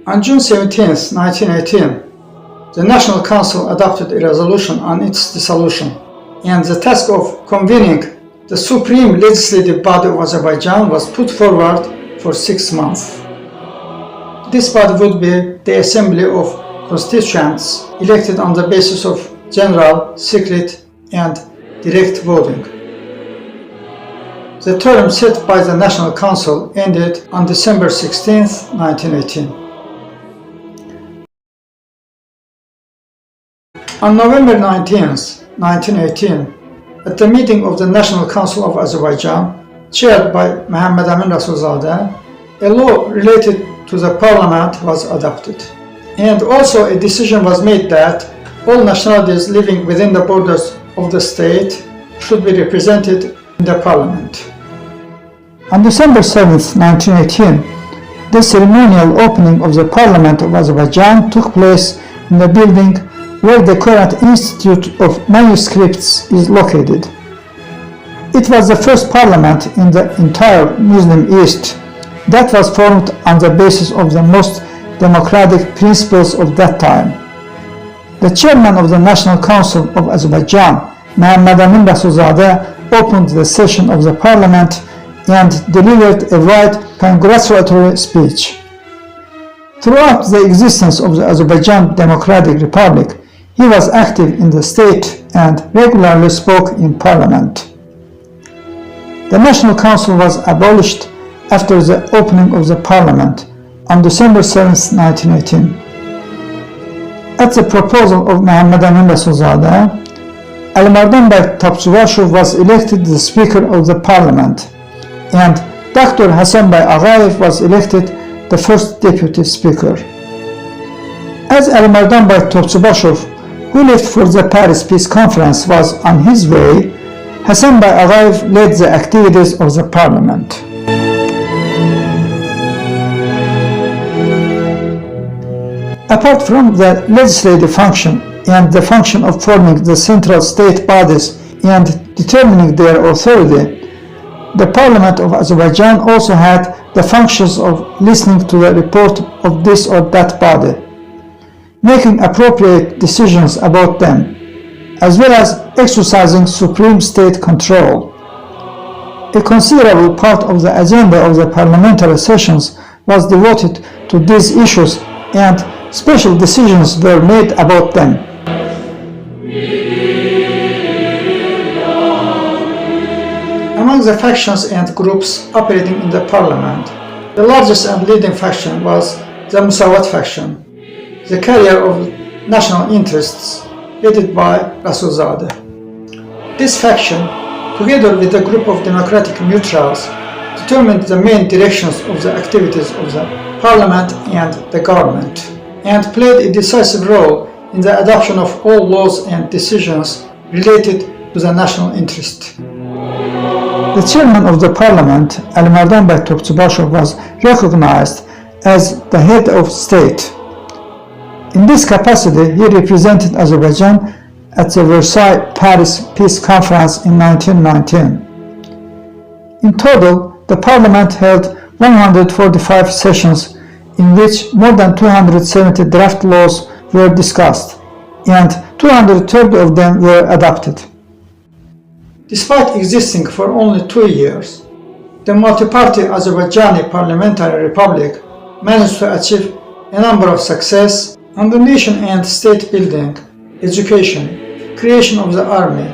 On June 17, 1918, the National Council adopted a resolution on its dissolution, and the task of convening the supreme legislative body of Azerbaijan was put forward for 6 months. This body would be the assembly of constituents elected on the basis of general, secret, and direct voting. The term set by the National Council ended on December 16, 1918. On November 19, 1918, at the meeting of the National Council of Azerbaijan, chaired by Muhammad Amin Rasulzadeh, a law related to the parliament was adopted. And also a decision was made that all nationalities living within the borders of the state should be represented in the parliament. On December 7, 1918, the ceremonial opening of the Parliament of Azerbaijan took place in the building where the current Institute of Manuscripts is located. It was the first parliament in the entire Muslim East that was formed on the basis of the most democratic principles of that time. The chairman of the National Council of Azerbaijan, Muhammad Amin Rasulzadeh, opened the session of the parliament and delivered a wide congratulatory speech. Throughout the existence of the Azerbaijan Democratic Republic, he was active in the state and regularly spoke in parliament. The National Council was abolished after the opening of the parliament on December 7, 1918. At the proposal of Muhammad Amin Rasulzadeh, Almardanbek Topçubaşov was elected the Speaker of the Parliament, and Dr. Hasanbay Ağayev was elected the first Deputy Speaker. As Almardanbek Topçubaşov, who left for the Paris Peace Conference, was on his way, Hasanbay Ağayev led the activities of the Parliament. Apart from the legislative function and the function of forming the central state bodies and determining their authority, the Parliament of Azerbaijan also had the functions of listening to the report of this or that body, making appropriate decisions about them, as well as exercising supreme state control. A considerable part of the agenda of the parliamentary sessions was devoted to these issues, and special decisions were made about them. Among the factions and groups operating in the parliament, the largest and leading faction was the Musavat faction, the carrier of national interests headed by Rasulzadeh. This faction, together with a group of democratic neutrals, determined the main directions of the activities of the parliament and the government, and played a decisive role in the adoption of all laws and decisions related to the national interest. The chairman of the parliament, Almardanbek Topçubaşov, was recognized as the head of state. In this capacity, he represented Azerbaijan at the Versailles Paris Peace Conference in 1919. In total, the parliament held 145 sessions in which more than 270 draft laws were discussed, and 230 of them were adopted. Despite existing for only 2 years, the multi-party Azerbaijani Parliamentary Republic managed to achieve a number of success on the nation and state building, education, creation of the army,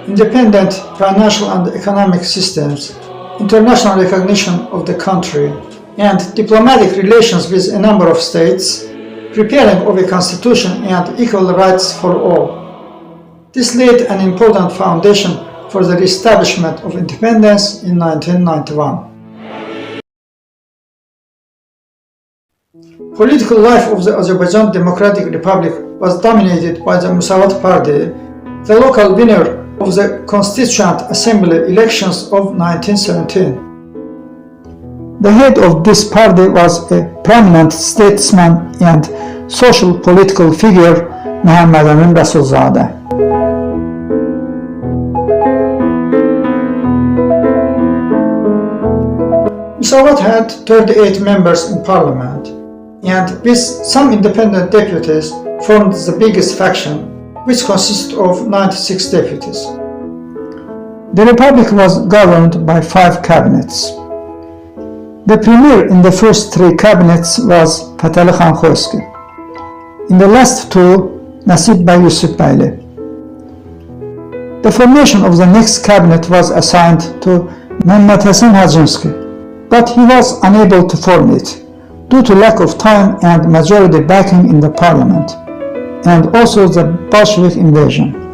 independent financial and economic systems, international recognition of the country, and diplomatic relations with a number of states, preparing of a constitution and equal rights for all. This laid an important foundation for the reestablishment of independence in 1991. Political life of the Azerbaijan Democratic Republic was dominated by the Musavat Party, the local winner of the Constituent Assembly elections of 1917. The head of this party was a prominent statesman and social political figure, Muhammad Amin Rasulzadeh. Musavat had 38 members in parliament, and with some independent deputies formed the biggest faction, which consisted of 96 deputies. The republic was governed by 5 cabinets. The premier in the first 3 cabinets was Fatali Khan Khoski. In the last 2, Nasib Bey Yusufbeyli. The formation of the next cabinet was assigned to Mehmet Hasan Hajinsky, but he was unable to form it due to lack of time and majority backing in the parliament, and also the Bolshevik invasion.